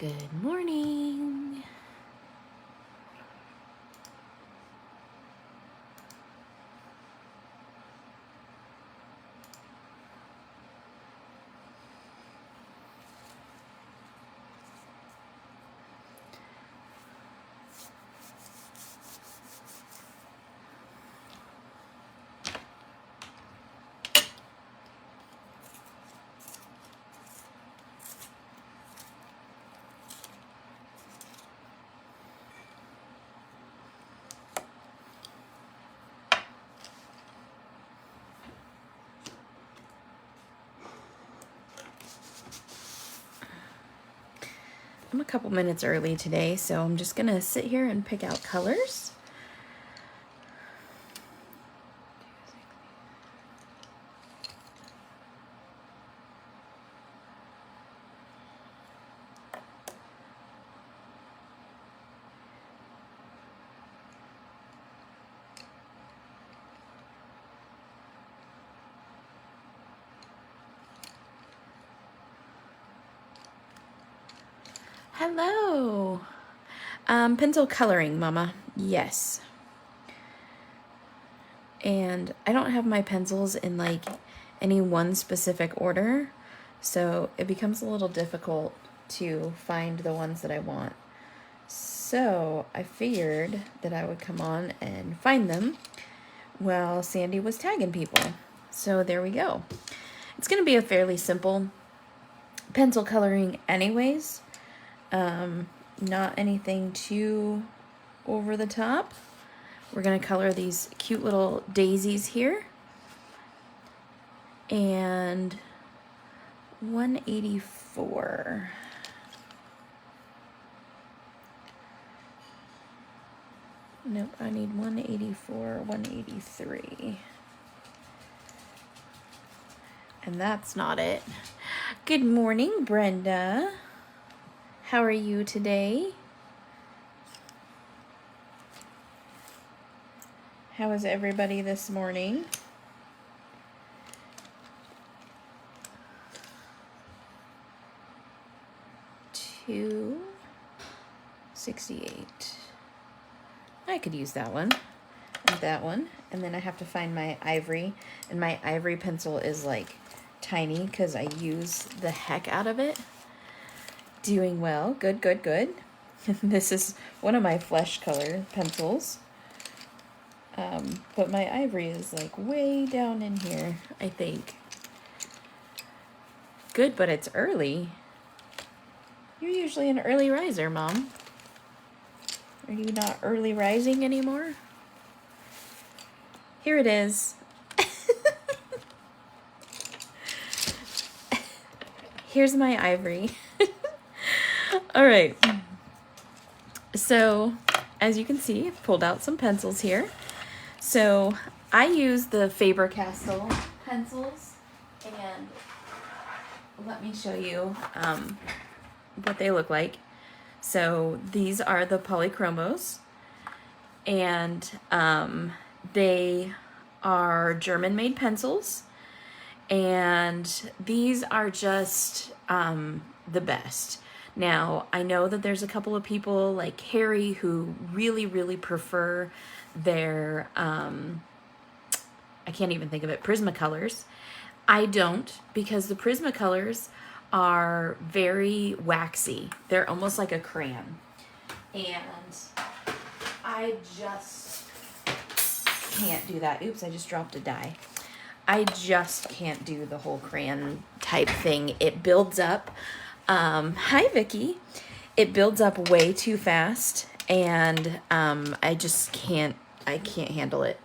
Good morning. I'm a couple minutes early today, so I'm just gonna sit here and pick out colors. Hello. Pencil coloring, Mama. Yes. And I don't have my pencils in like any one specific order, so it becomes a little difficult to find the ones that I want. So I figured that I would come on and find them while Sandy was tagging people. So there we go. It's going to be a fairly simple pencil coloring anyways. Not anything too over the top. We're going to color these cute little daisies here. And 184. Nope, I need 184, 183. And that's not it. Good morning, Brenda. How are you today? How is everybody this morning? $2.68. I could use that one and that one. And then I have to find my ivory. And my ivory pencil is like tiny because I use the heck out of it. Doing well. Good, good, good. This is one of my flesh color pencils. But my ivory is like way down in here, I think. Good, but it's early. You're usually an early riser, Mom. Are you not early rising anymore? Here it is. Here's my ivory. All right. So, as you can see, I've pulled out some pencils here. So, I use the Faber-Castell pencils, and let me show you what they look like. So, these are the Polychromos, and they are German-made pencils, and these are just the best. Now, I know that there's a couple of people like Harry who really, really prefer their, I can't even think of it, Prismacolors. I don't, because the Prismacolors are very waxy. They're almost like a crayon. And I just can't do that. Oops, I just dropped a die. I just can't do the whole crayon type thing. It builds up. Hi, Vicky. It builds up way too fast, and I just can't handle it.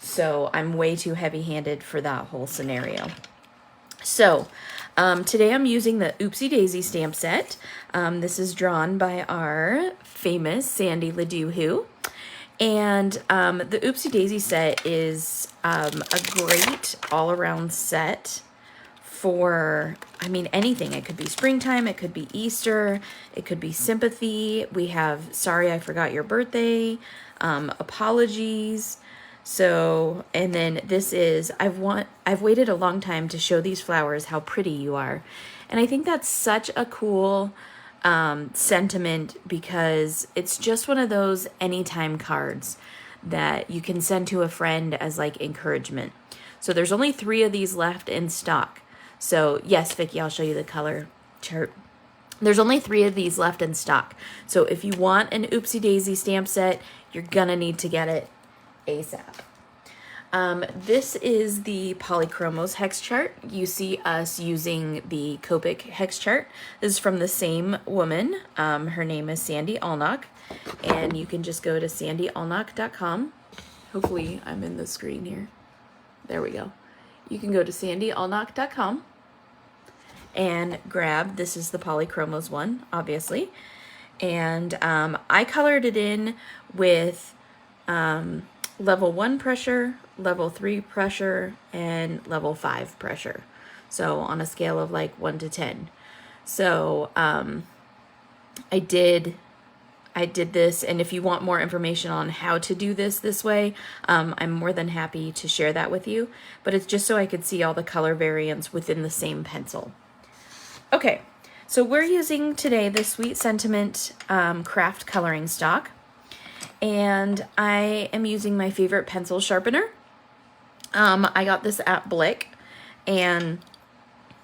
So I'm way too heavy-handed for that whole scenario. So today I'm using the Oopsie Daisy stamp set. This is drawn by our famous Sandy Ledoux. And the Oopsie Daisy set is a great all-around set for, I mean, anything. It could be springtime, it could be Easter, it could be sympathy. We have Sorry I Forgot Your Birthday, apologies. So, and then this is, I've waited a long time to show these flowers how pretty you are. And I think that's such a cool sentiment, because it's just one of those anytime cards that you can send to a friend as like encouragement. So there's only 3 of these left in stock. So yes, Vicki, I'll show you the color chart. There's only 3 of these left in stock. So if you want an Oopsie Daisy stamp set, you're gonna need to get it ASAP. This is the Polychromos hex chart. You see us using the Copic hex chart. This is from the same woman. Her name is Sandy Allnock, and you can just go to sandyallnock.com. Hopefully I'm in the screen here. There we go. You can go to sandyallnock.com and grab, this is the Polychromos one, obviously. And I colored it in with level 1 pressure, level 3 pressure, and level 5 pressure. So on a scale of like 1 to 10. So I did this, and if you want more information on how to do this way, I'm more than happy to share that with you. But it's just so I could see all the color variants within the same pencil. Okay, so we're using today the Sweet Sentiment craft coloring stock. And I am using my favorite pencil sharpener. I got this at Blick, and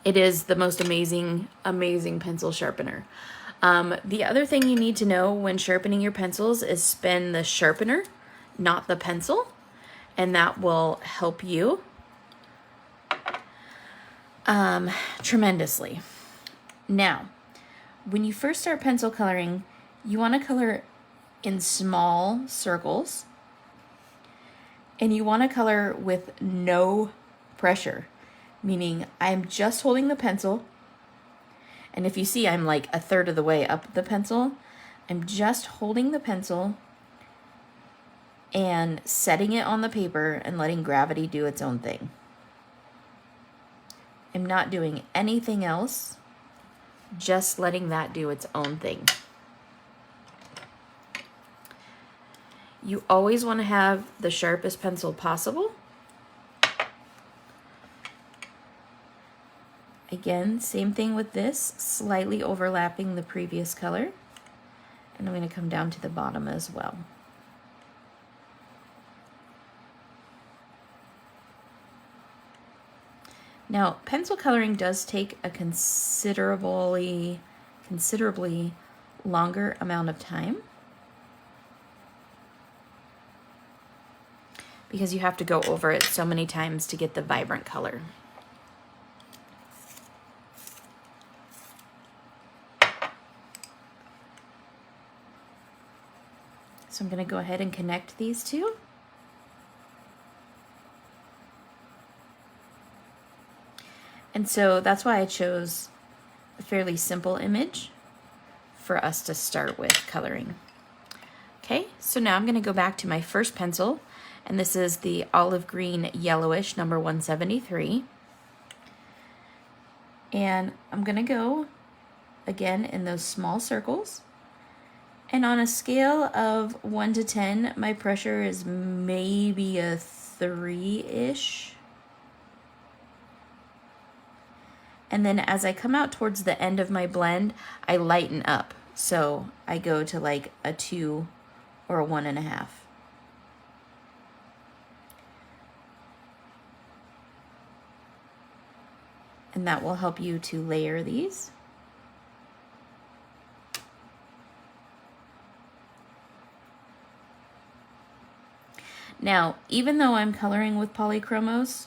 it is the most amazing pencil sharpener. The other thing you need to know when sharpening your pencils is spin the sharpener, not the pencil, and that will help you tremendously. Now, when you first start pencil coloring, you want to color in small circles, and you want to color with no pressure, meaning I'm just holding the pencil, and if you see I'm like a third of the way up the pencil, I'm just holding the pencil and setting it on the paper and letting gravity do its own thing. I'm not doing anything else, just letting that do its own thing. You always want to have the sharpest pencil possible. Again, same thing with this, slightly overlapping the previous color. And I'm going to come down to the bottom as well. Now, pencil coloring does take a considerably longer amount of time, because you have to go over it so many times to get the vibrant color. So I'm going to go ahead and connect these two. And so that's why I chose a fairly simple image for us to start with coloring. Okay, so now I'm going to go back to my first pencil, and this is the olive green yellowish number 173. And I'm going to go again in those small circles. And on a scale of 1 to 10, my pressure is maybe a 3-ish. And then as I come out towards the end of my blend, I lighten up. So I go to like a 2 or a 1.5. And that will help you to layer these. Now, even though I'm coloring with Polychromos,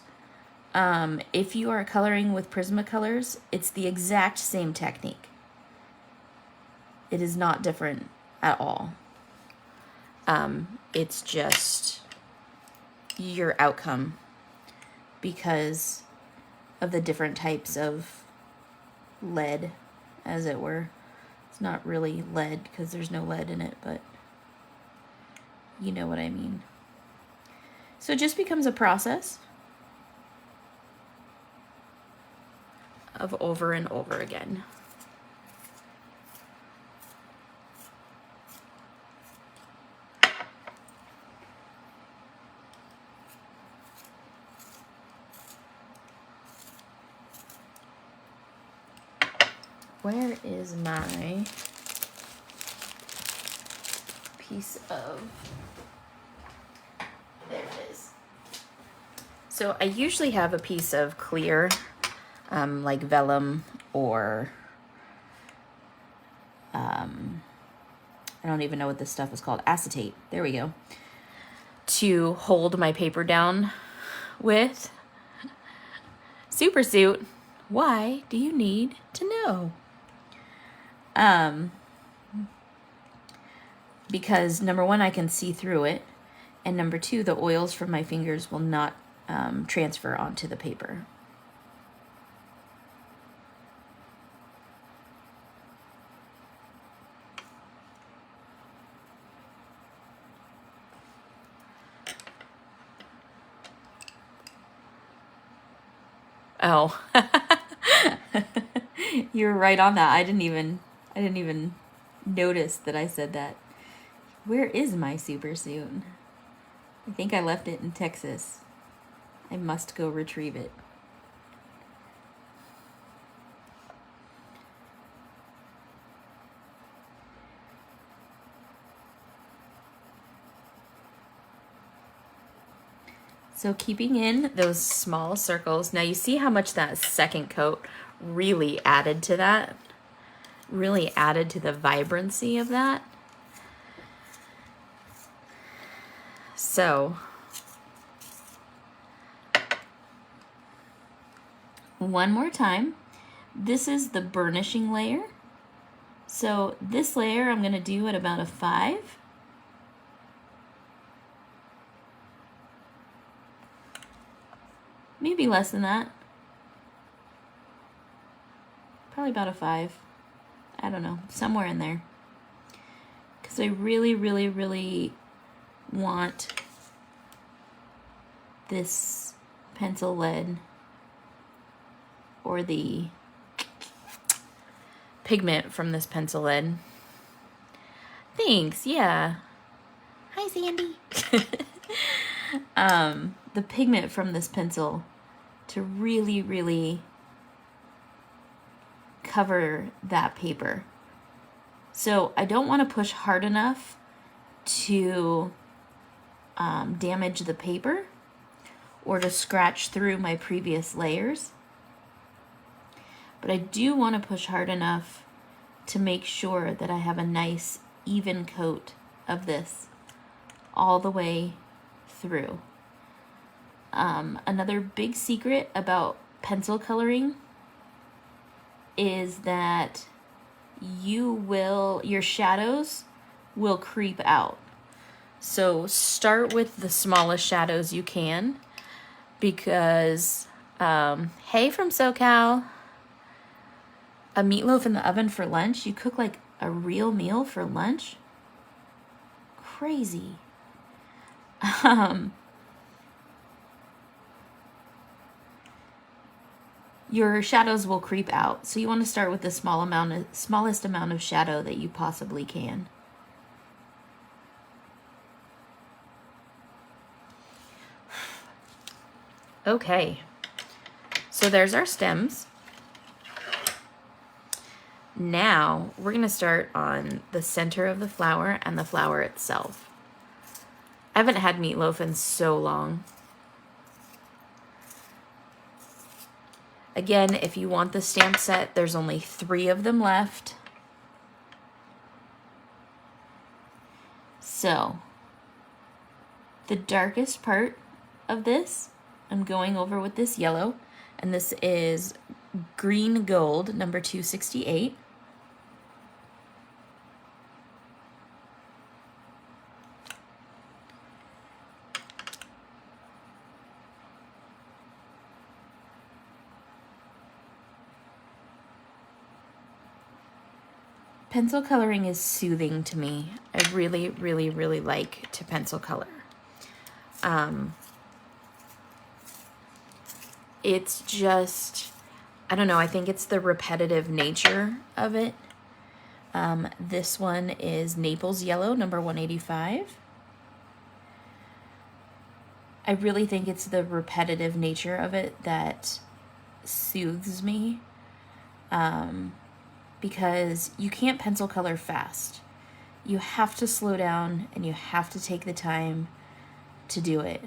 if you are coloring with Prismacolors, it's the exact same technique. It is not different at all. It's just your outcome because of the different types of lead, as it were. It's not really lead because there's no lead in it, but you know what I mean. So it just becomes a process of over and over again. Where is my piece of, there it is. So I usually have a piece of clear, like vellum or, I don't even know what this stuff is called, acetate, there we go, to hold my paper down with. Super suit, why do you need to know? Because number one, I can see through it, and number two, the oils from my fingers will not transfer onto the paper. Oh, you're right on that. I didn't even notice that I said that. Where is my super suit? I think I left it in Texas. I must go retrieve it. So keeping in those small circles. Now you see how much that second coat really added to that? Really added to the vibrancy of that. So one more time. This is the burnishing layer. So this layer I'm going to do at about a 5. Maybe less than that. Probably about a 5. I don't know, somewhere in there. Because I really, really, really want this pencil lead or the pigment from this pencil lead. Thanks, yeah. Hi, Sandy. The pigment from this pencil to really, really cover that paper. So I don't want to push hard enough to damage the paper or to scratch through my previous layers. But I do want to push hard enough to make sure that I have a nice even coat of this all the way through. Another big secret about pencil coloring is that your shadows will creep out. So start with the smallest shadows you can, because hey from SoCal, a meatloaf in the oven for lunch? You cook like a real meal for lunch? Crazy. Your shadows will creep out. So you want to start with the smallest amount of shadow that you possibly can. Okay, so there's our stems. Now we're going to start on the center of the flower and the flower itself. I haven't had meatloaf in so long. Again, if you want the stamp set, there's only 3 of them left. So, the darkest part of this, I'm going over with this yellow, and this is green gold, number 268. Pencil coloring is soothing to me. I really, really, really like to pencil color. It's just, I don't know, I think it's the repetitive nature of it. This one is Naples Yellow, number 185. I really think it's the repetitive nature of it that soothes me. because you can't pencil color fast. You have to slow down and you have to take the time to do it.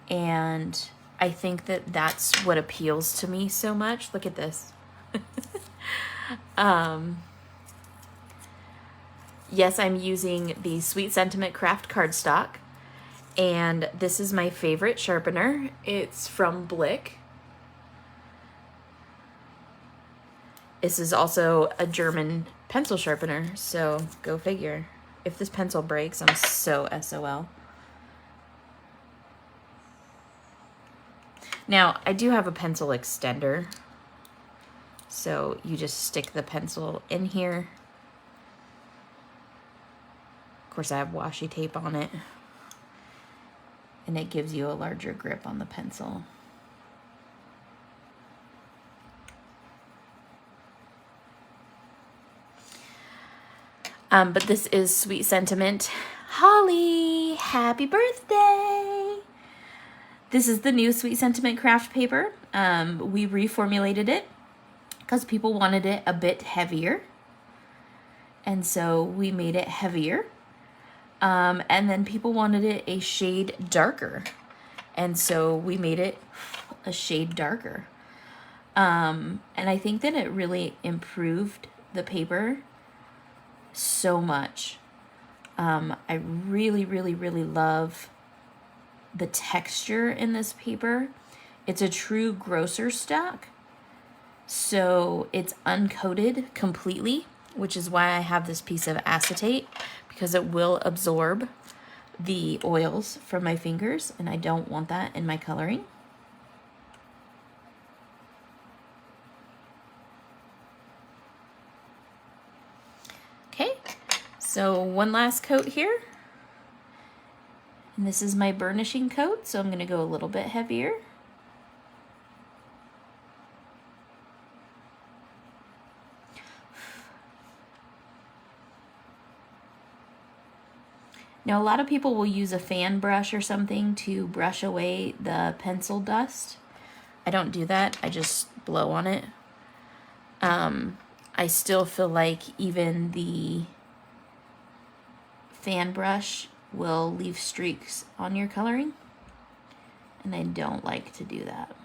And I think that that's what appeals to me so much. Look at this. Yes, I'm using the Sweet Sentiment Craft cardstock, and this is my favorite sharpener. It's from Blick. This is also a German pencil sharpener, so go figure. If this pencil breaks, I'm so SOL. Now, I do have a pencil extender, so you just stick the pencil in here. Of course, I have washi tape on it, and it gives you a larger grip on the pencil. But this is Sweet Sentiment. Holly, happy birthday! This is the new Sweet Sentiment craft paper. We reformulated it because people wanted it a bit heavier. And so we made it heavier. And then people wanted it a shade darker. And so we made it a shade darker. And I think that it really improved the paper so much. I really, really, really love the texture in this paper. It's a true grocer stock. So it's uncoated completely, which is why I have this piece of acetate, because it will absorb the oils from my fingers, and I don't want that in my coloring. Okay, so one last coat here. And this is my burnishing coat, so I'm going to go a little bit heavier. Now, a lot of people will use a fan brush or something to brush away the pencil dust. I don't do that. I just blow on it. I still feel like even the fan brush will leave streaks on your coloring, and I don't like to do that.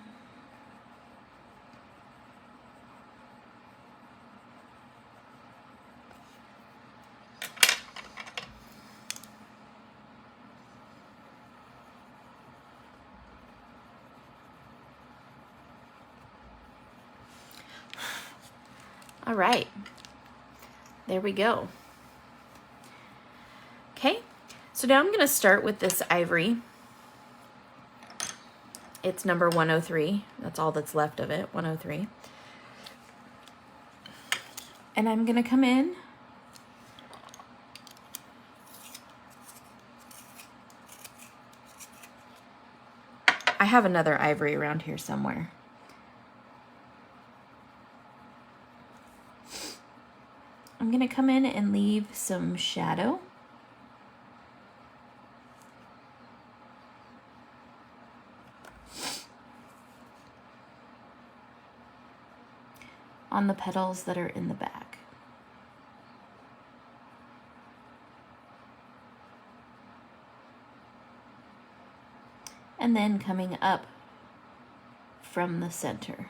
All right, there we go. Okay, so now I'm going to start with this ivory. It's number 103. That's all that's left of it, 103. And I'm going to come in I have another ivory around here somewhere. I'm going to come in and leave some shadow. On the petals that are in the back. And then coming up from the center.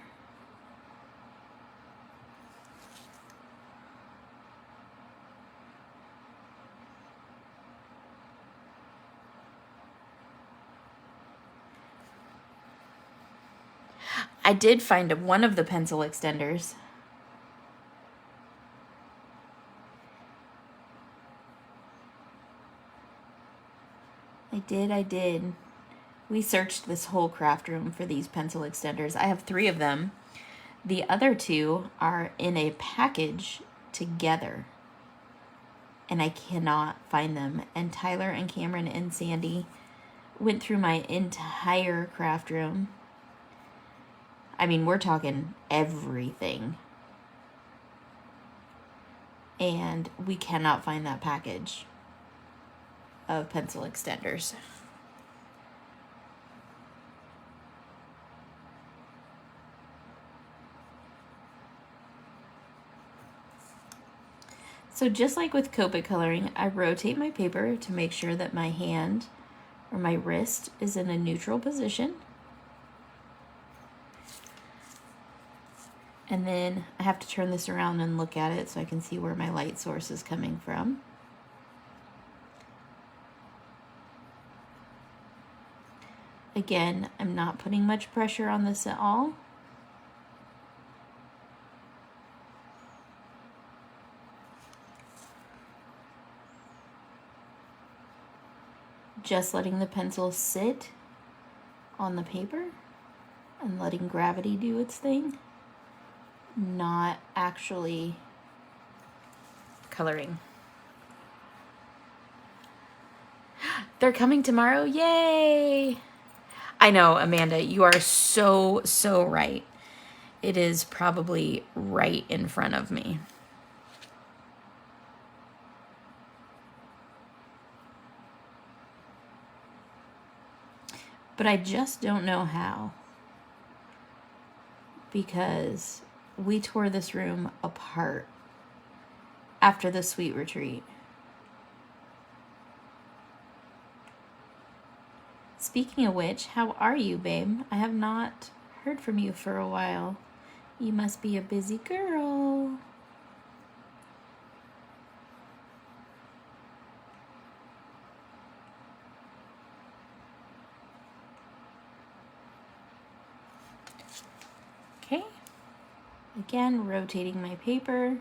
I did find one of the pencil extenders. I did. We searched this whole craft room for these pencil extenders. I have 3 of them. The other 2 are in a package together, and I cannot find them. And Tyler and Cameron and Sandy went through my entire craft room. I mean, we're talking everything. And we cannot find that package of pencil extenders. So just like with Copic coloring, I rotate my paper to make sure that my hand or my wrist is in a neutral position. And then I have to turn this around and look at it so I can see where my light source is coming from. Again, I'm not putting much pressure on this at all. Just letting the pencil sit on the paper and letting gravity do its thing, not actually coloring. They're coming tomorrow, yay! I know, Amanda, you are so right. It is probably right in front of me. But I just don't know how, because we tore this room apart after the sweet retreat. Speaking of which, how are you, babe? I have not heard from you for a while. You must be a busy girl. Okay, again, rotating my paper.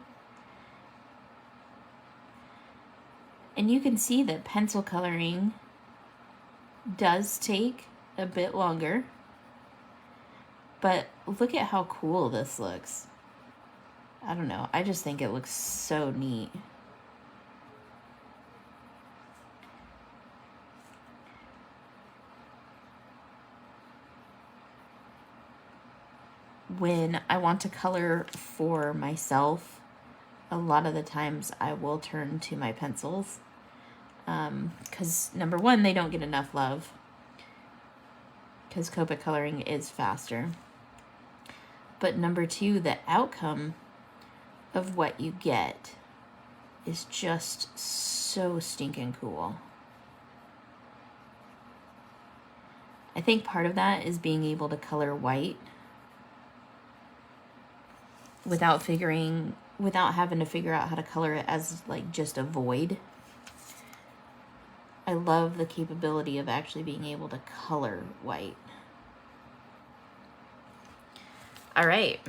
And you can see that pencil coloring does take a bit longer, but look at how cool this looks. I don't know, I just think it looks so neat. When I want to color for myself, a lot of the times I will turn to my pencils, because number one, they don't get enough love, because Copic coloring is faster. But number two, the outcome of what you get is just so stinking cool. I think part of that is being able to color white without having to figure out how to color it as like just a void. I love the capability of actually being able to color white. All right.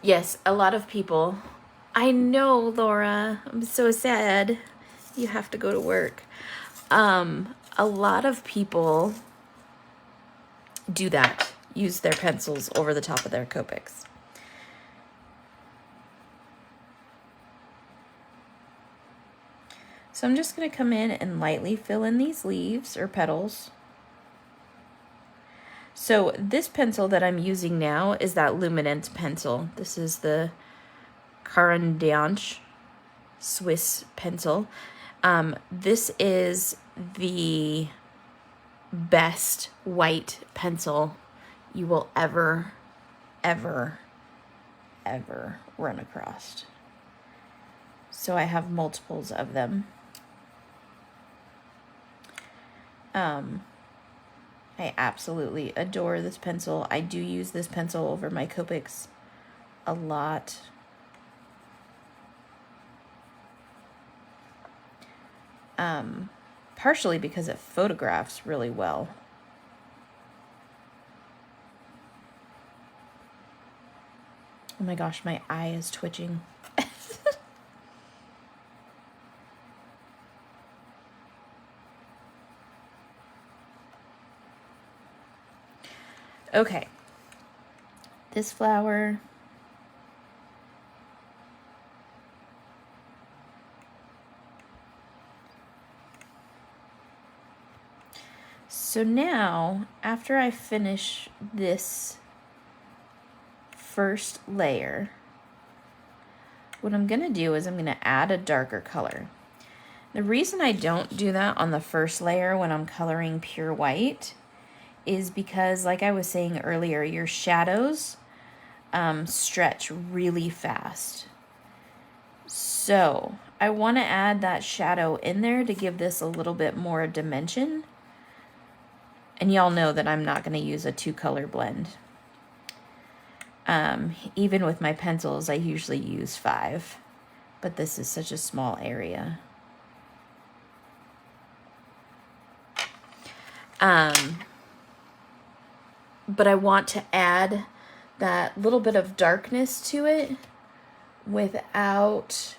Yes, a lot of people. I know, Laura. I'm so sad. You have to go to work. A lot of people do that. Use their pencils over the top of their Copics. So I'm just going to come in and lightly fill in these leaves or petals. So this pencil that I'm using now is that Luminance pencil. This is the Carandiance Swiss pencil. This is the best white pencil you will ever run across. So I have multiples of them. I absolutely adore this pencil. I do use this pencil over my Copics a lot. Partially because it photographs really well. Oh my gosh, my eye is twitching. Okay, this flower. So now, after I finish this first layer, what I'm going to do is I'm going to add a darker color. The reason I don't do that on the first layer when I'm coloring pure white is because, like I was saying earlier, your shadows stretch really fast. So I want to add that shadow in there to give this a little bit more dimension. And y'all know that I'm not going to use a 2-color blend. Even with my pencils, I usually use 5. But this is such a small area. But I want to add that little bit of darkness to it without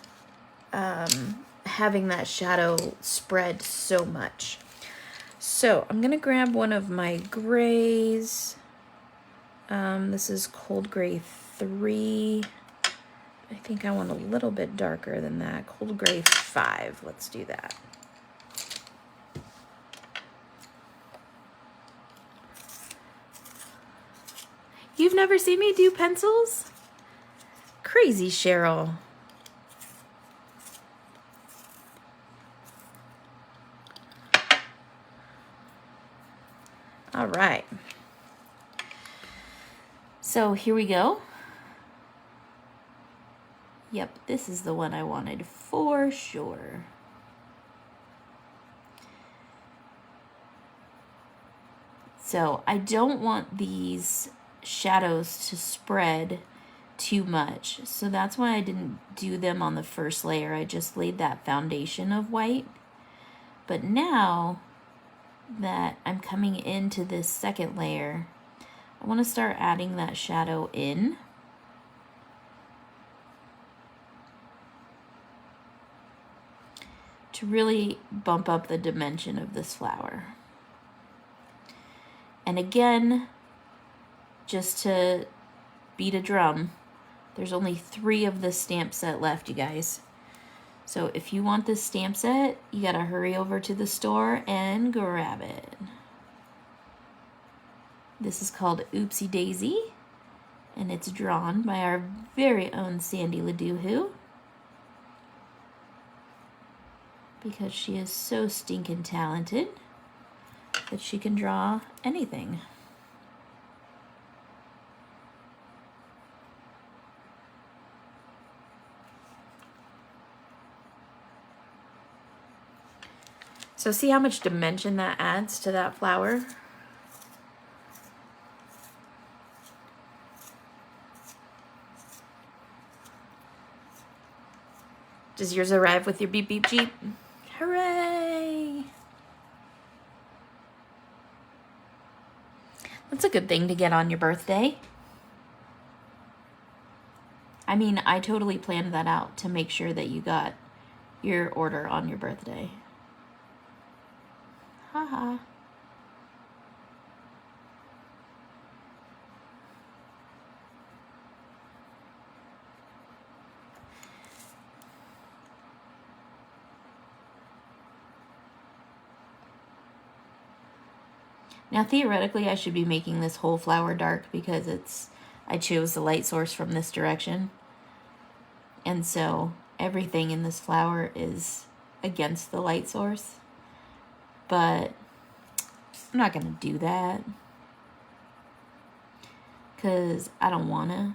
having that shadow spread so much. So I'm going to grab one of my grays. This is Cold Gray 3. I think I want a little bit darker than that. Cold Gray 5. Let's do that. You've never seen me do pencils? Crazy Cheryl. All right. So here we go. Yep, this is the one I wanted for sure. So I don't want these shadows to spread too much. So that's why I didn't do them on the first layer. I just laid that foundation of white. But now that I'm coming into this second layer, I want to start adding that shadow in. To really bump up the dimension of this flower. And again, just to beat a drum, there's only 3 of this stamp set left, you guys. So if you want this stamp set, you gotta hurry over to the store and grab it. This is called Oopsie Daisy, and it's drawn by our very own Sandy Ladoohoo, because she is so stinking talented that she can draw anything. So see how much dimension that adds to that flower? Does yours arrive with your beep beep Jeep? Hooray! That's a good thing to get on your birthday. I mean, I totally planned that out to make sure that you got your order on your birthday. Haha. Now theoretically I should be making this whole flower dark because I chose the light source from this direction. And so everything in this flower is against the light source. But I'm not gonna do that because I don't wanna.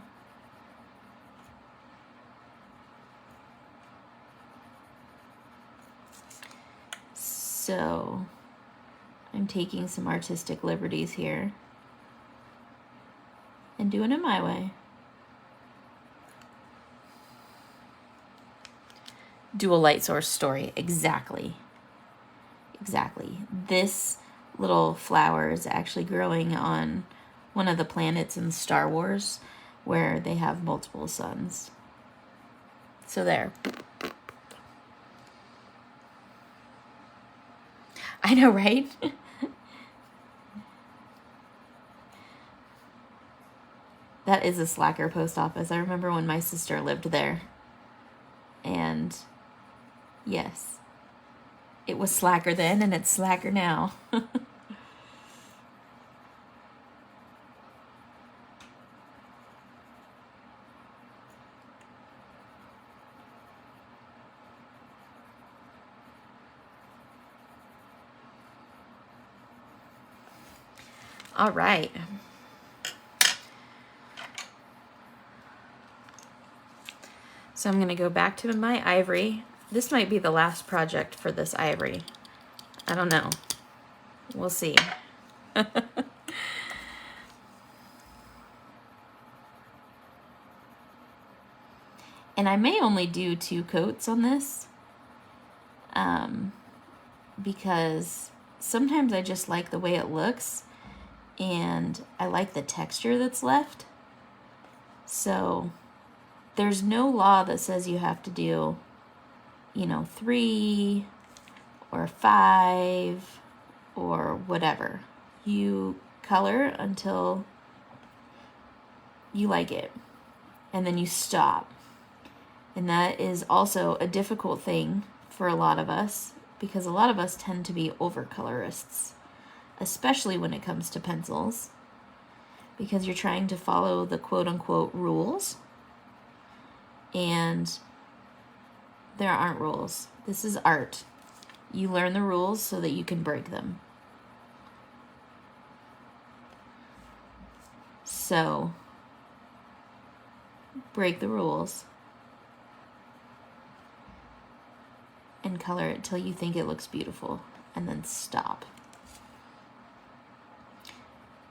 So I'm taking some artistic liberties here and doing it my way. Dual light source story, exactly. Exactly. This little flower is actually growing on one of the planets in Star Wars where they have multiple suns. So there. I know, right? That is a slacker post office. I remember when my sister lived there. And yes, it was slacker then and it's slacker now. All right. So I'm gonna go back to my ivory. This might be the last project for this ivory. I don't know. We'll see. And I may only do 2 coats on this because sometimes I just like the way it looks and I like the texture that's left. So there's no law that says you have to do, you know, 3 or 5 or whatever. You color until you like it and then you stop. And that is also a difficult thing for a lot of us because a lot of us tend to be overcolorists, especially when it comes to pencils, because you're trying to follow the quote-unquote rules, and there aren't rules. This is art. You learn the rules so that you can break them. So, break the rules and color it till you think it looks beautiful, and then stop.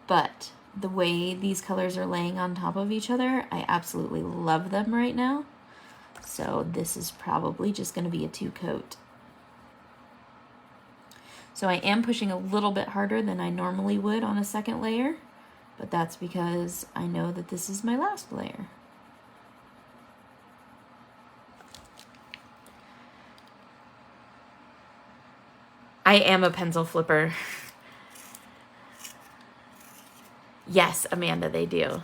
But the way these colors are laying on top of each other, I absolutely love them right now. So this is probably just going to be a 2 coat. So I am pushing a little bit harder than I normally would on a second layer, but that's because I know that this is my last layer. I am a pencil flipper. Yes, Amanda, they do.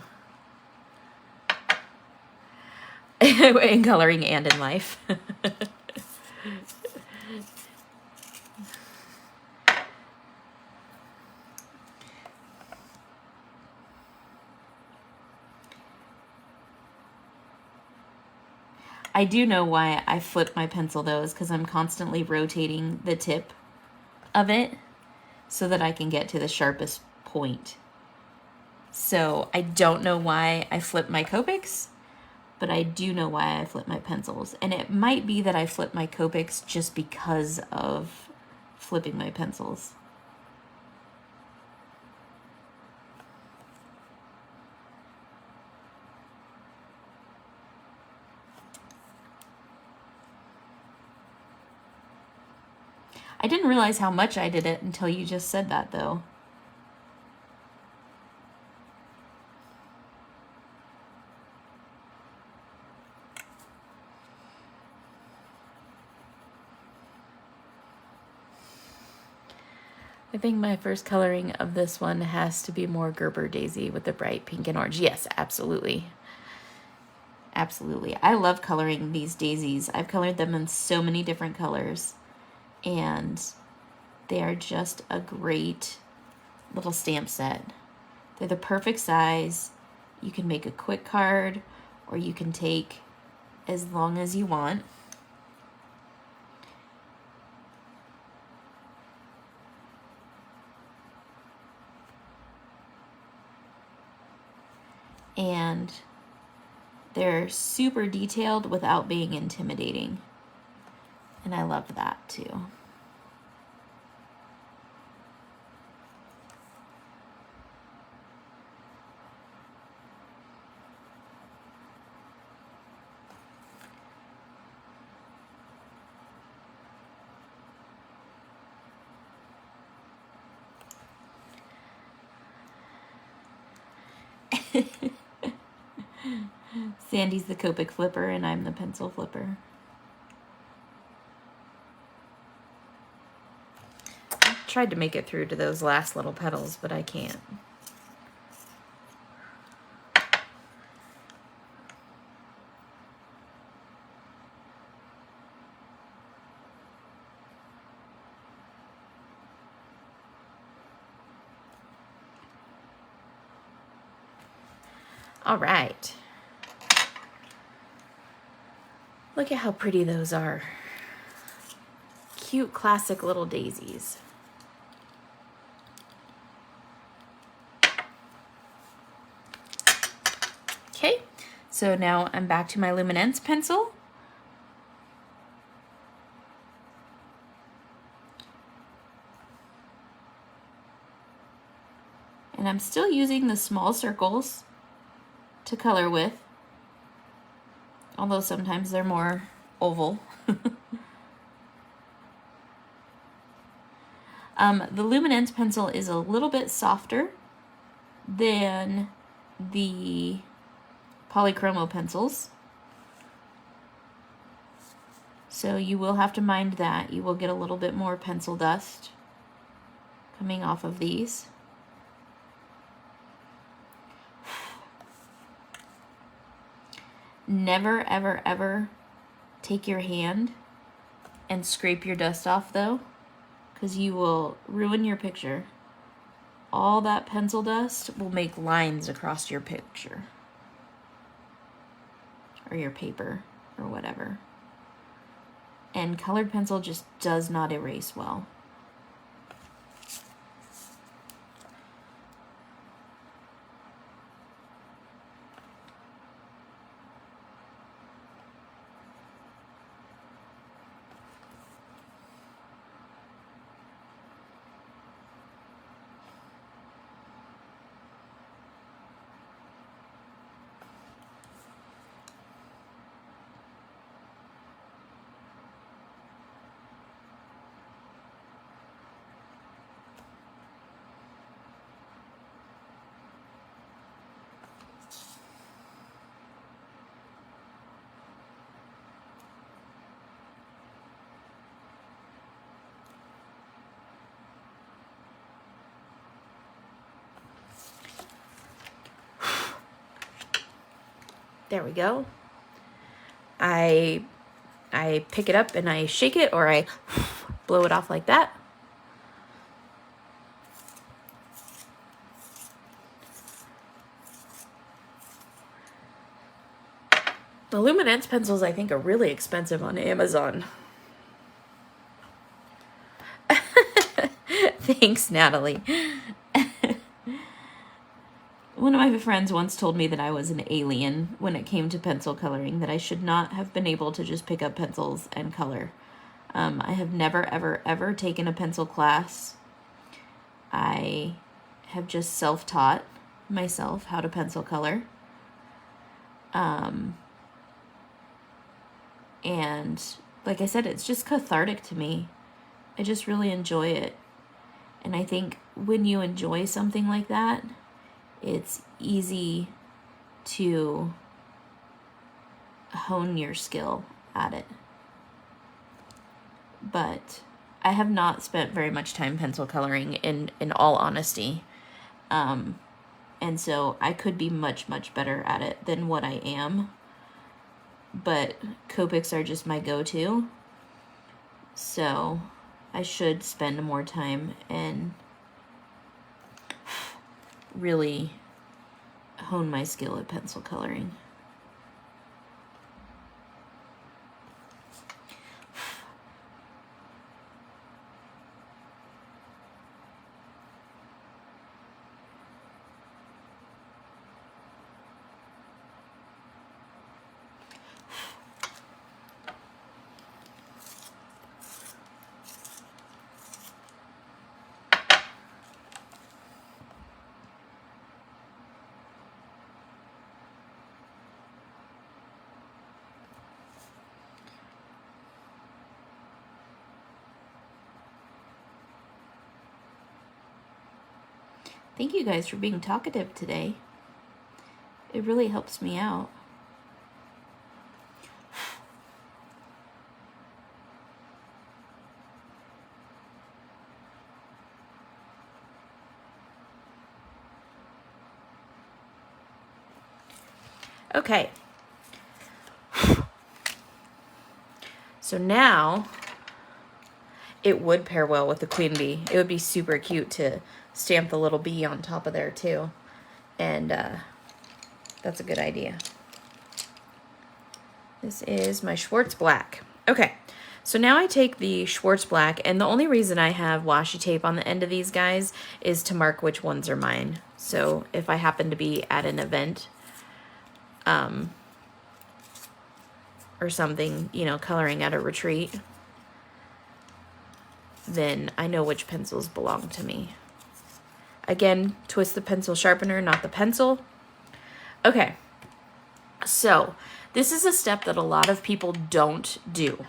In coloring and in life. I do know why I flip my pencil though, is because I'm constantly rotating the tip of it so that I can get to the sharpest point. So I don't know why I flip my Copics, but I do know why I flip my pencils. And it might be that I flip my Copics just because of flipping my pencils. I didn't realize how much I did it until you just said that, though. I think my first coloring of this one has to be more Gerber Daisy with the bright pink and orange. Yes, absolutely. Absolutely. I love coloring these daisies. I've colored them in so many different colors, and they are just a great little stamp set. They're the perfect size. You can make a quick card, or you can take as long as you want. And they're super detailed without being intimidating. And I love that too. Sandy's the Copic flipper and I'm the pencil flipper. I tried to make it through to those last little petals, but I can't. All right. Look at how pretty those are. Cute, classic little daisies. Okay, so now I'm back to my Luminance pencil, And I'm still using the small circles to color with, although sometimes they're more oval. The Luminance pencil is a little bit softer than the Polychromo pencils, so you will have to mind that. You will get a little bit more pencil dust coming off of these. Never, ever, ever take your hand and scrape your dust off, though, because you will ruin your picture. All that pencil dust will make lines across your picture or your paper or whatever. And colored pencil just does not erase well. There we go. I pick it up and I shake it, or I blow it off like that. The Luminance pencils, I think, are really expensive on Amazon. Thanks, Natalie. One of my friends once told me that I was an alien when it came to pencil coloring, that I should not have been able to just pick up pencils and color. I have never, ever, ever taken a pencil class. I have just self-taught myself how to pencil color. And like I said, it's just cathartic to me. I just really enjoy it. And I think when you enjoy something like that, it's easy to hone your skill at it. But I have not spent very much time pencil coloring, in all honesty. And so I could be much, much better at it than what I am. But Copics are just my go-to. So I should spend more time and really hone my skill at pencil coloring. Thank you guys for being talkative today. It really helps me out. Okay. So now it would pair well with the queen bee. It would be super cute to stamp the little bee on top of there too. And that's a good idea. This is my Schwartz Black. Okay, so now I take the Schwartz Black, and the only reason I have washi tape on the end of these guys is to mark which ones are mine. So if I happen to be at an event or something, you know, coloring at a retreat, then I know which pencils belong to me. Again, twist the pencil sharpener, not the pencil. Okay, so this is a step that a lot of people don't do.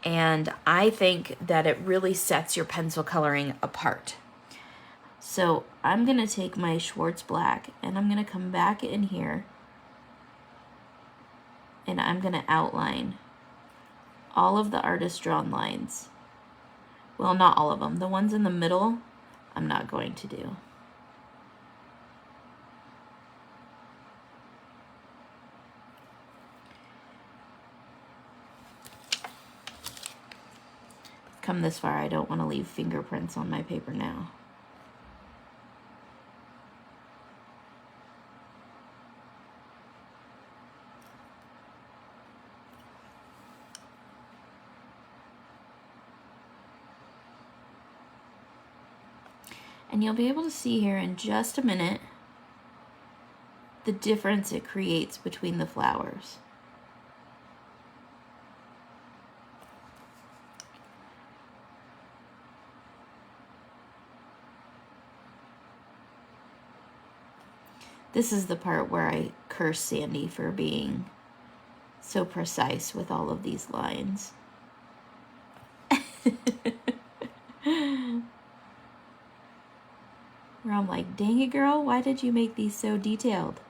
And I think that it really sets your pencil coloring apart. So I'm gonna take my Schwartz Black and I'm gonna come back in here and I'm gonna outline all of the artist drawn lines. Well, not all of them. The ones in the middle, I'm not going to do. Come this far, I don't want to leave fingerprints on my paper now. And you'll be able to see here in just a minute the difference it creates between the flowers. This is the part where I curse Sandy for being so precise with all of these lines. Where I'm like, dang it, girl, why did you make these so detailed?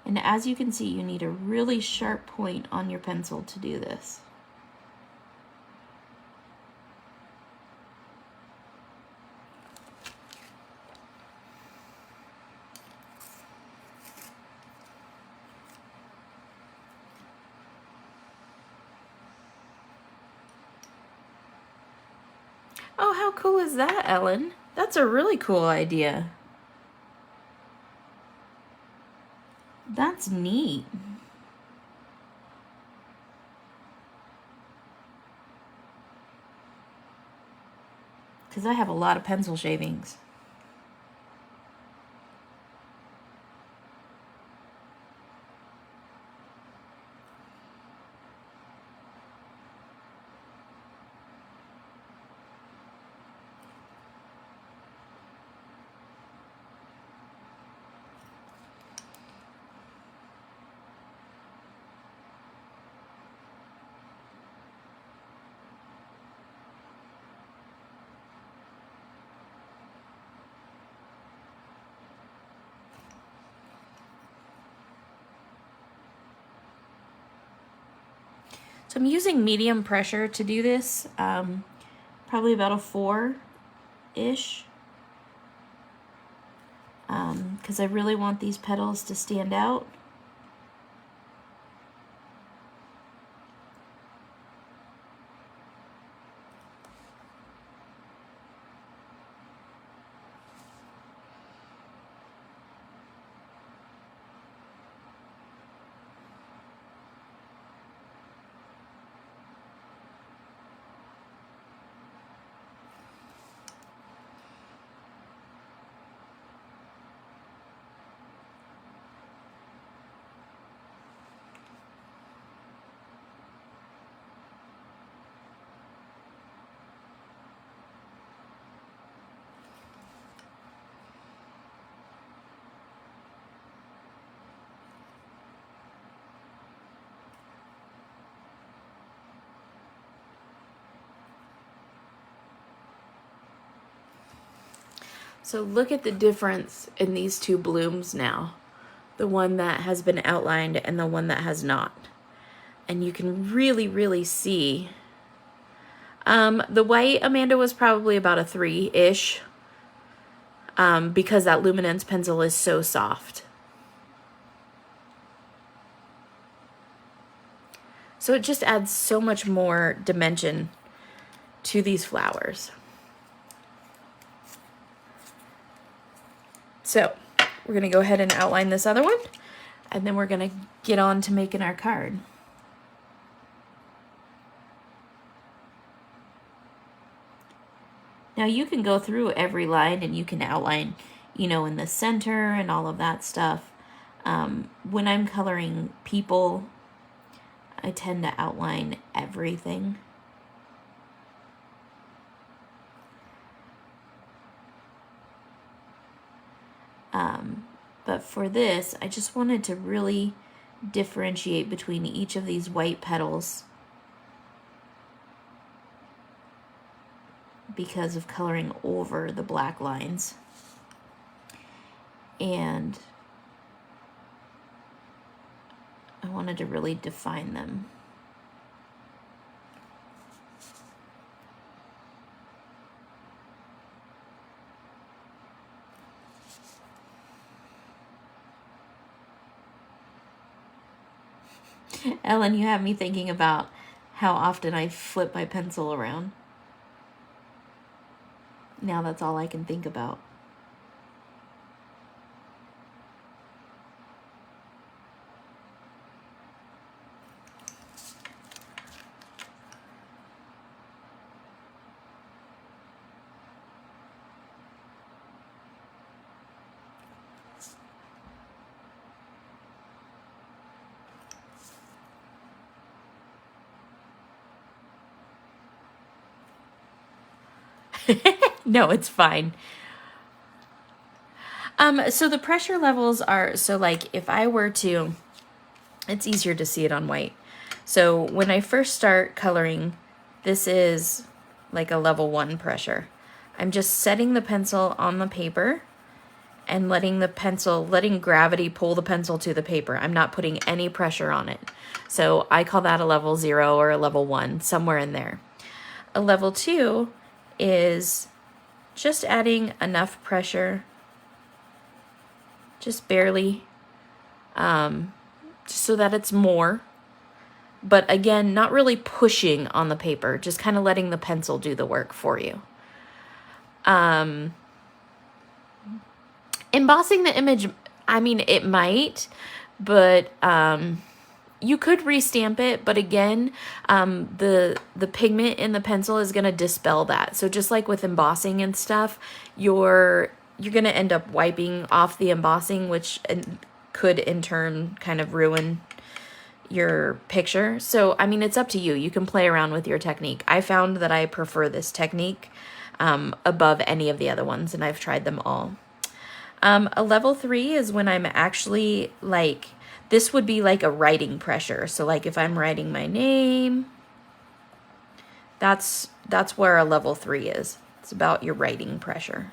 And as you can see, you need a really sharp point on your pencil to do this. Oh, how cool is that, Ellen? That's a really cool idea. That's neat. Because I have a lot of pencil shavings. So I'm using medium pressure to do this, probably about a 4-ish, because I really want these petals to stand out. So look at the difference in these two blooms now. The one that has been outlined and the one that has not. And you can really, really see. The white, Amanda, was probably about a 3-ish, because that Luminance pencil is so soft. So it just adds so much more dimension to these flowers. So we're gonna go ahead and outline this other one, and then we're gonna get on to making our card. Now you can go through every line and you can outline, you know, in the center and all of that stuff. When I'm coloring people, I tend to outline everything. But for this, I just wanted to really differentiate between each of these white petals because of coloring over the black lines. And I wanted to really define them. Ellen, you have me thinking about how often I flip my pencil around. Now that's all I can think about. No, it's fine. So the pressure levels are, so like if I were to, it's easier to see it on white. So when I first start coloring, this is like a level 1 pressure. I'm just setting the pencil on the paper and letting gravity pull the pencil to the paper. I'm not putting any pressure on it. So I call that a level 0 or a level 1, somewhere in there. A level 2 is just adding enough pressure, just barely, just so that it's more. But again, not really pushing on the paper, just kind of letting the pencil do the work for you. Embossing the image, I mean, it might, but you could restamp it, but again, the pigment in the pencil is going to dispel that. So just like with embossing and stuff, you're going to end up wiping off the embossing, which could in turn kind of ruin your picture. So, I mean, it's up to you. You can play around with your technique. I found that I prefer this technique above any of the other ones, and I've tried them all. A level 3 is when I'm actually like, this would be like a writing pressure. So like if I'm writing my name, that's where a level 3 is. It's about your writing pressure.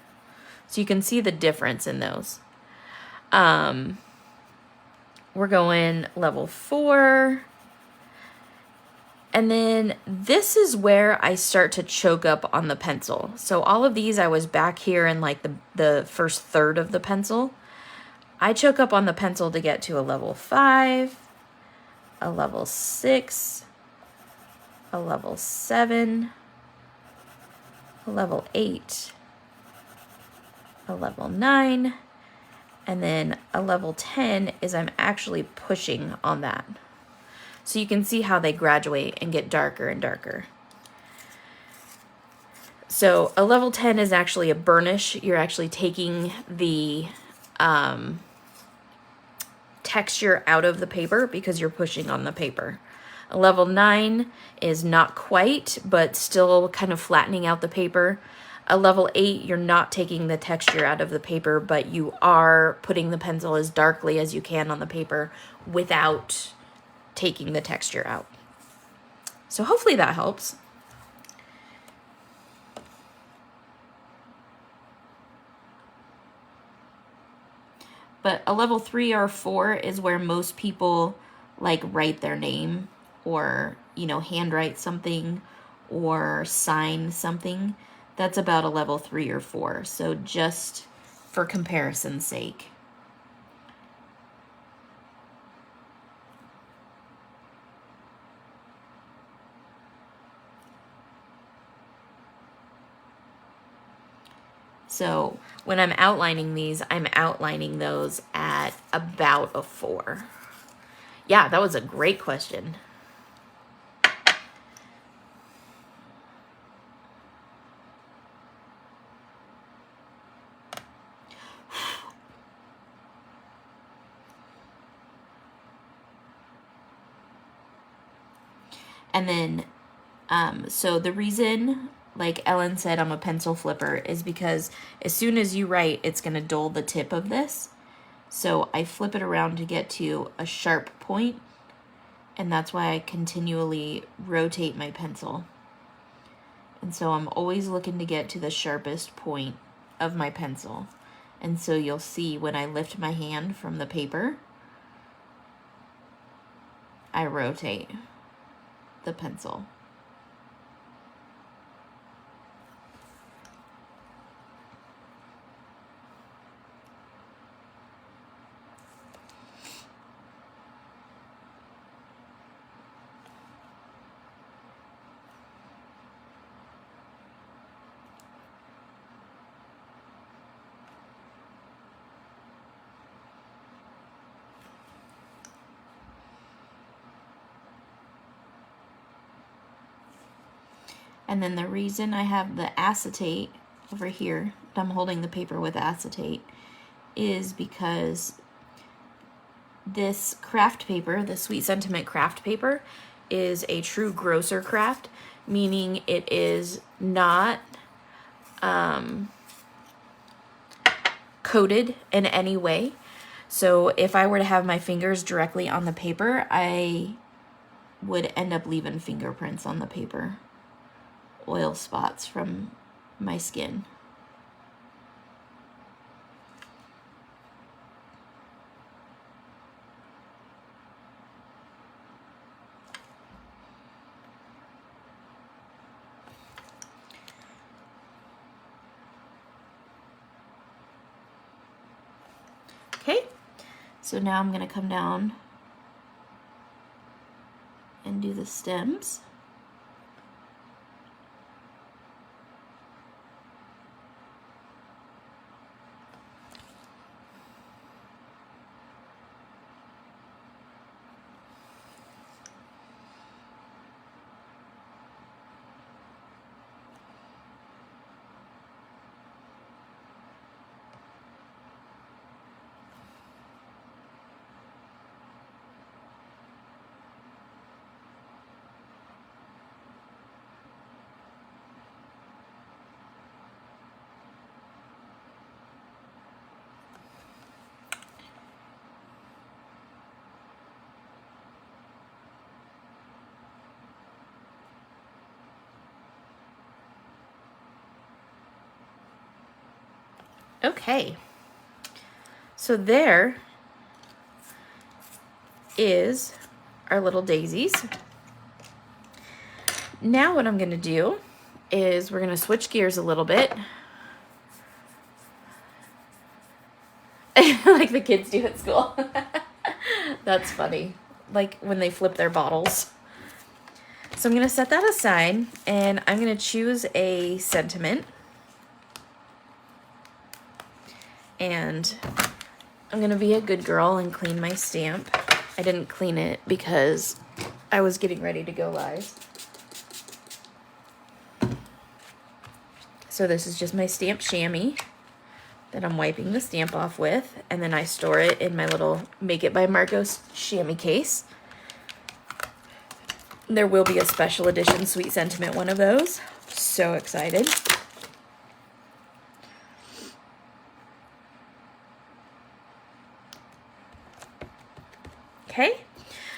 So you can see the difference in those. We're going level 4. And then this is where I start to choke up on the pencil. So all of these, I was back here in like the first third of the pencil. I choke up on the pencil to get to a level 5, a level 6, a level 7, a level 8, a level 9, and then a level 10 is I'm actually pushing on that. So you can see how they graduate and get darker and darker. So a level 10 is actually a burnish. You're actually taking the texture out of the paper because you're pushing on the paper. A level 9 is not quite, but still kind of flattening out the paper. A level 8, you're not taking the texture out of the paper, but you are putting the pencil as darkly as you can on the paper without taking the texture out. So hopefully that helps. But a level 3 or 4 is where most people like write their name or, you know, handwrite something or sign something. That's about a level 3 or 4. So just for comparison's sake. So when I'm outlining these, I'm outlining those at about a 4. Yeah, that was a great question. And then, so the reason, like Ellen said, I'm a pencil flipper is because as soon as you write, it's going to dull the tip of this. So I flip it around to get to a sharp point, and that's why I continually rotate my pencil. And so I'm always looking to get to the sharpest point of my pencil. And so you'll see when I lift my hand from the paper, I rotate the pencil. And then the reason I have the acetate over here, I'm holding the paper with acetate, is because this craft paper, the Sweet Sentiment craft paper, is a true grosser craft, meaning it is not coated in any way. So if I were to have my fingers directly on the paper, I would end up leaving fingerprints on the paper. Oil spots from my skin. Okay, so now I'm going to come down and do the stems. Okay, so there is our little daisies. Now what I'm going to do is we're going to switch gears a little bit. Like the kids do at school. That's funny. Like when they flip their bottles. So I'm going to set that aside and I'm going to choose a sentiment. And I'm going to be a good girl and clean my stamp. I didn't clean it because I was getting ready to go live. So this is just my stamp chamois that I'm wiping the stamp off with. And then I store it in my little Make It by Marcos chamois case. There will be a special edition Sweet Sentiment one of those. So excited. Okay,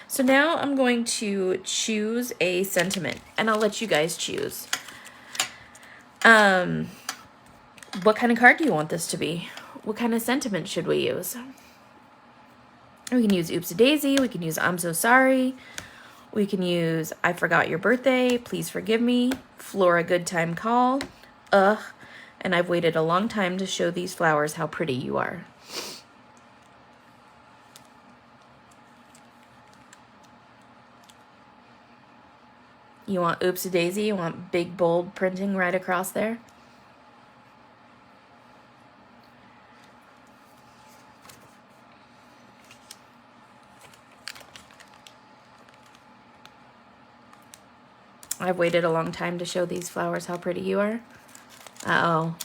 so now I'm going to choose a sentiment, and I'll let you guys choose. What kind of card do you want this to be? What kind of sentiment should we use? We can use Oopsie Daisy, we can use I'm so sorry, we can use I forgot your birthday, please forgive me, Flora good time call, ugh, and I've waited a long time to show these flowers how pretty you are. You want Oopsie Daisy? You want big, bold printing right across there? I've waited a long time to show these flowers how pretty you are. Uh-oh.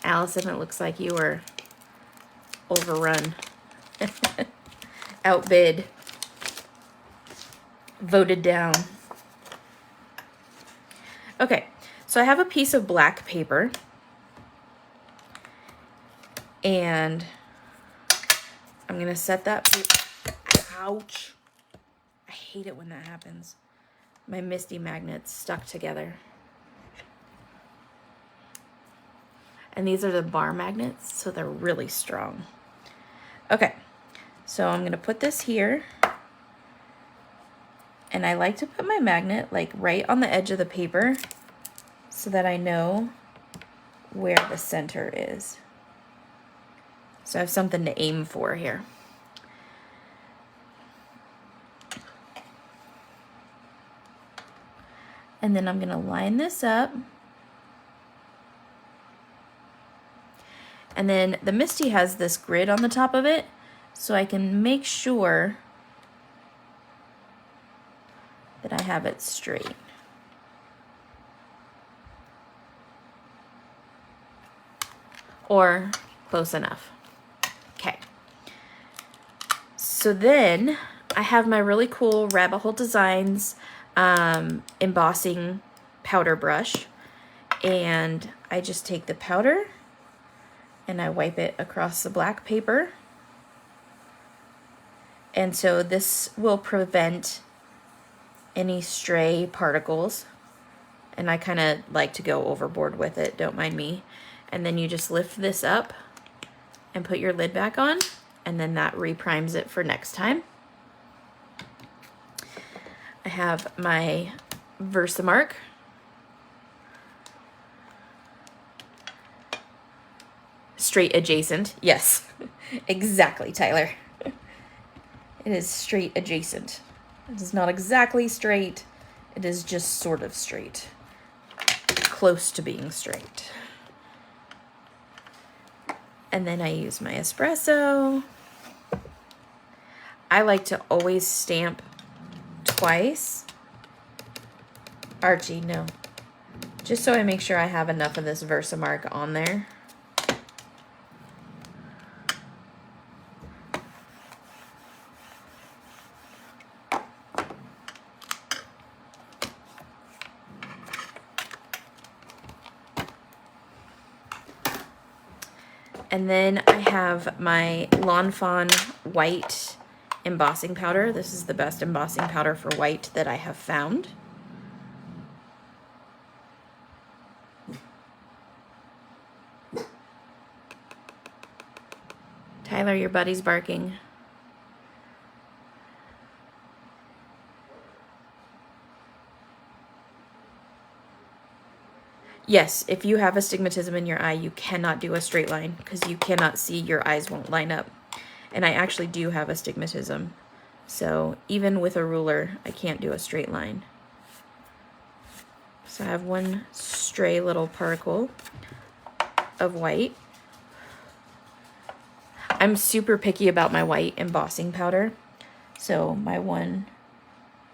Allison, it looks like you were overrun. Outbid. voted down. Okay, so I have a piece of black paper, and I'm gonna set that paper. Ouch! I hate it when that happens. My Misty magnets stuck together. And these are the bar magnets, so they're really strong. Okay, so I'm gonna put this here. And I like to put my magnet like right on the edge of the paper so that I know where the center is. So I have something to aim for here. And then I'm gonna line this up. And then the Misty has this grid on the top of it, so I can make sure that I have it straight. Or close enough. Okay. So then I have my really cool Rabbit Hole Designs embossing powder brush, and I just take the powder and I wipe it across the black paper. And so this will prevent any stray particles, and I kind of like to go overboard with it, don't mind me. And then you just lift this up and put your lid back on, and then that reprimes it for next time. I have my Versamark. Straight adjacent, yes, exactly, Tyler. It is straight adjacent. It is not exactly straight, it is just sort of straight. Close to being straight. And then I use my espresso. I like to always stamp twice. Archie, no. Just so I make sure I have enough of this Versamark on there. And then I have my Lawn Fawn white embossing powder. This is the best embossing powder for white that I have found. Tyler, your buddy's barking. Yes, if you have astigmatism in your eye, you cannot do a straight line because you cannot see, your eyes won't line up. And I actually do have astigmatism. So even with a ruler, I can't do a straight line. So I have one stray little particle of white. I'm super picky about my white embossing powder. So my one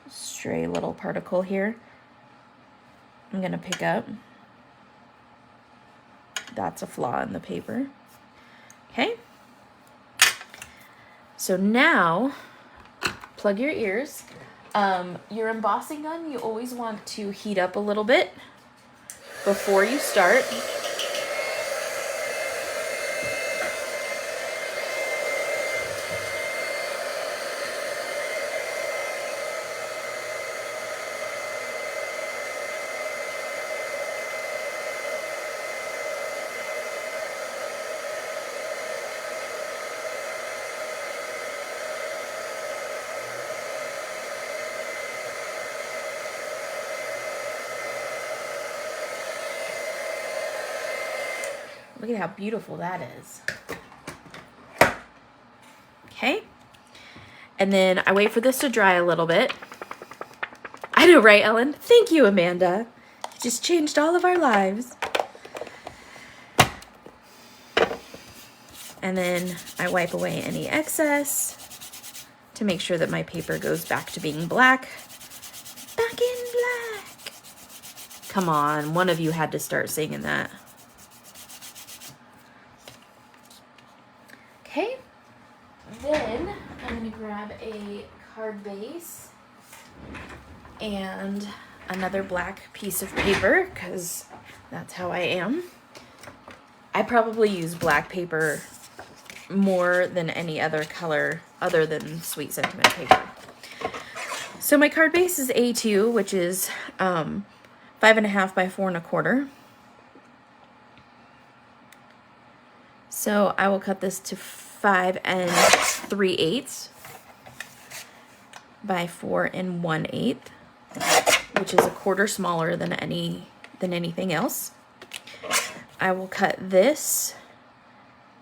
stray little particle here, I'm gonna pick up. That's a flaw in the paper. Okay. So now, plug your ears. Your embossing gun, you always want to heat up a little bit before you start. Look at how beautiful that is. Okay. And then I wait for this to dry a little bit. I know, right, Ellen? Thank you, Amanda. You just changed all of our lives. And then I wipe away any excess to make sure that my paper goes back to being black. Back in black. Come on, one of you had to start singing that. Okay, then I'm gonna grab a card base and another black piece of paper, because that's how I am. I probably use black paper more than any other color other than Sweet Sentiment paper. So my card base is A2, which is 5.5 by 4 1/4. So I will cut this to 5 3/8 by 4 1/8, which is 1/4 smaller than anything else. I will cut this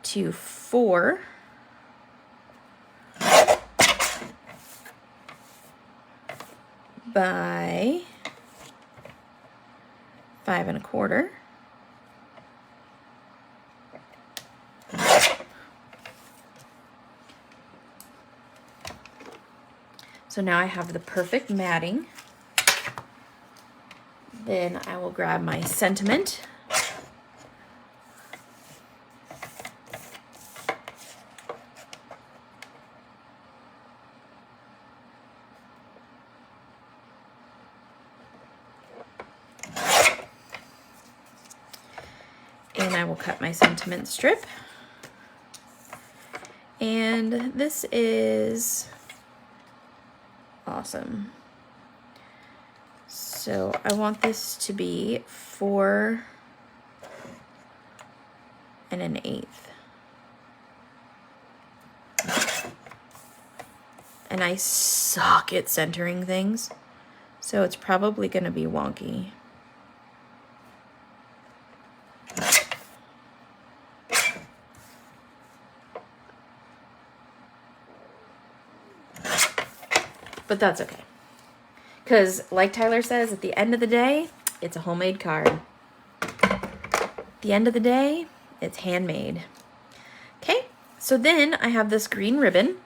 to 4 by 5 1/4. So now I have the perfect matting. Then I will grab my sentiment. And I will cut my sentiment strip. And this is awesome. So I want this to be 4 1/8. And I suck at centering things, so it's probably going to be wonky. But that's okay. Because like Tyler says, at the end of the day, it's a homemade card. At the end of the day, it's handmade. Okay, so then I have this green ribbon,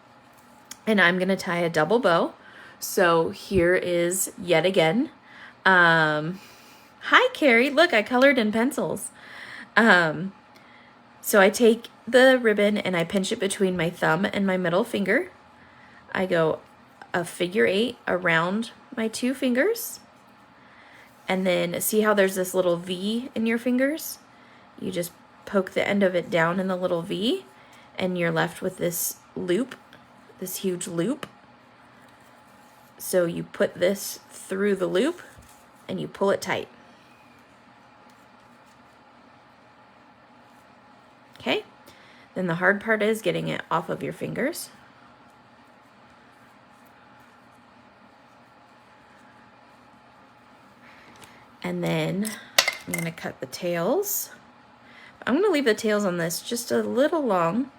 and I'm going to tie a double bow. So here is yet again. Hi, Carrie. Look, I colored in pencils. So I take the ribbon and I pinch it between my thumb and my middle finger. I go a figure 8 around my 2 fingers. And then see how there's this little V in your fingers? You just poke the end of it down in the little V, and you're left with this loop, this huge loop. So you put this through the loop and you pull it tight. Okay? Then the hard part is getting it off of your fingers. And then I'm going to cut the tails. I'm going to leave the tails on this just a little long.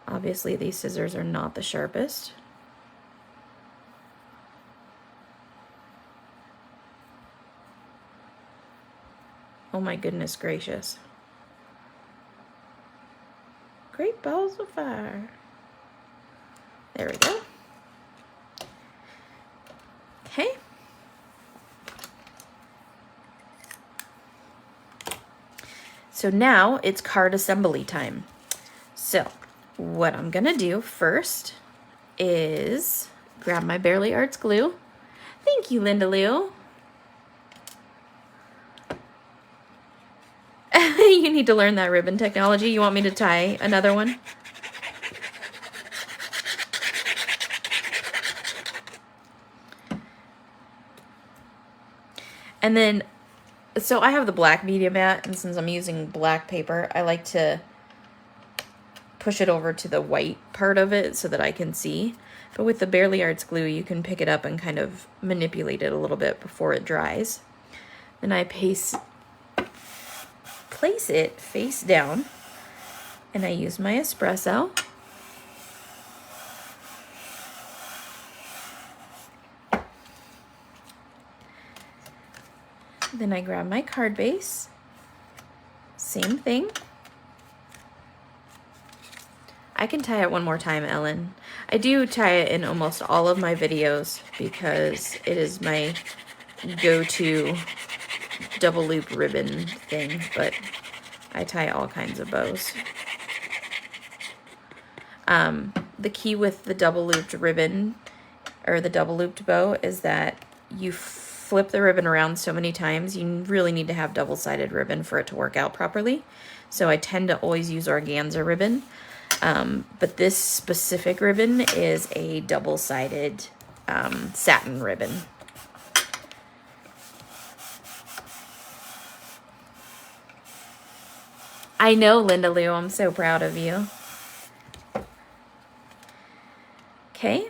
Obviously, these scissors are not the sharpest. Oh my goodness gracious. Great balls of fire. There we go. Okay. So now it's card assembly time. So what I'm gonna do first is grab my Barely Arts glue. Thank you, Linda Lou. You need to learn that ribbon technology. You want me to tie another one? And then, so I have the black media mat, and since I'm using black paper, I like to push it over to the white part of it so that I can see. But with the Barely Arts glue, you can pick it up and kind of manipulate it a little bit before it dries. Then I place it face down, and I use my espresso. Then I grab my card base, same thing. I can tie it one more time, Ellen. I do tie it in almost all of my videos because it is my go-to double loop ribbon thing, but I tie all kinds of bows. The key with the double looped ribbon or the double looped bow, is that you flip the ribbon around so many times, you really need to have double-sided ribbon for it to work out properly. So I tend to always use organza ribbon, but this specific ribbon is a double-sided satin ribbon. I know, Linda Lou, I'm so proud of you. Okay.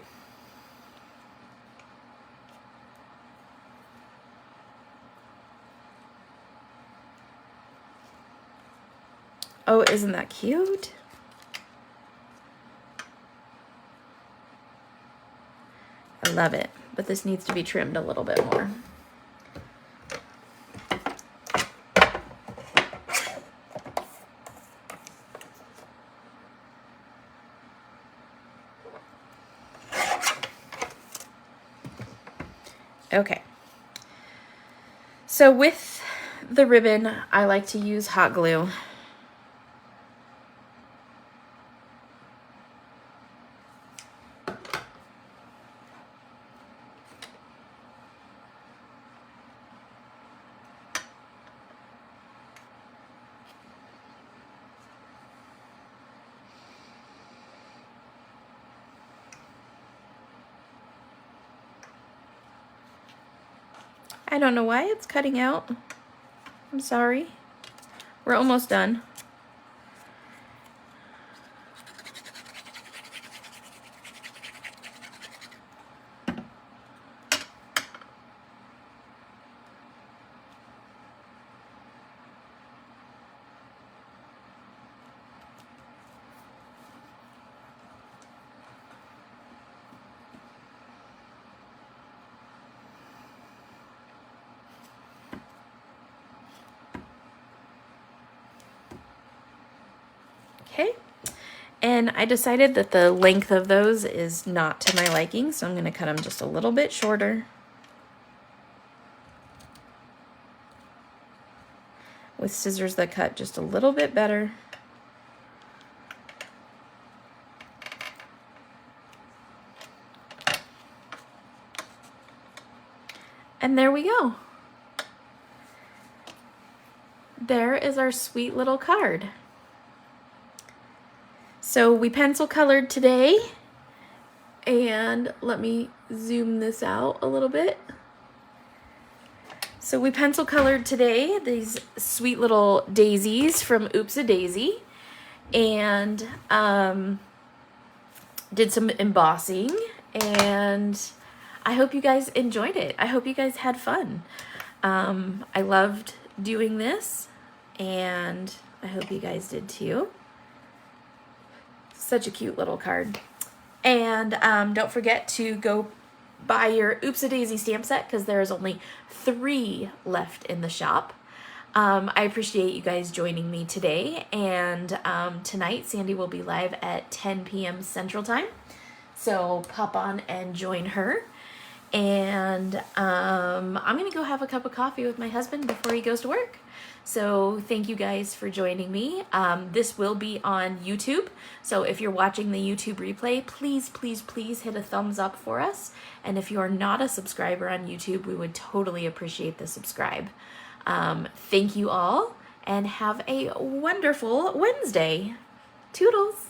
Oh, isn't that cute? I love it, but this needs to be trimmed a little bit more. Okay. So with the ribbon, I like to use hot glue. I don't know why it's cutting out. I'm sorry. We're almost done. Okay, and I decided that the length of those is not to my liking, so I'm going to cut them just a little bit shorter with scissors that cut just a little bit better. And there we go. There is our sweet little card. So we pencil colored today, and let me zoom this out a little bit. So we pencil colored today these sweet little daisies from Oopsie Daisy, and did some embossing, and I hope you guys enjoyed it. I hope you guys had fun. I loved doing this, and I hope you guys did too. Such a cute little card. And don't forget to go buy your Oopsie Daisy stamp set, because there's only 3 left in the shop. I appreciate you guys joining me today, and tonight Sandy will be live at 10 p.m. Central Time, so pop on and join her. And I'm gonna go have a cup of coffee with my husband before he goes to work. So thank you guys for joining me. This will be on YouTube, so if you're watching the YouTube replay, please, please, please hit a thumbs up for us. And if you are not a subscriber on YouTube, we would totally appreciate the subscribe. Thank you all, and have a wonderful Wednesday. Toodles!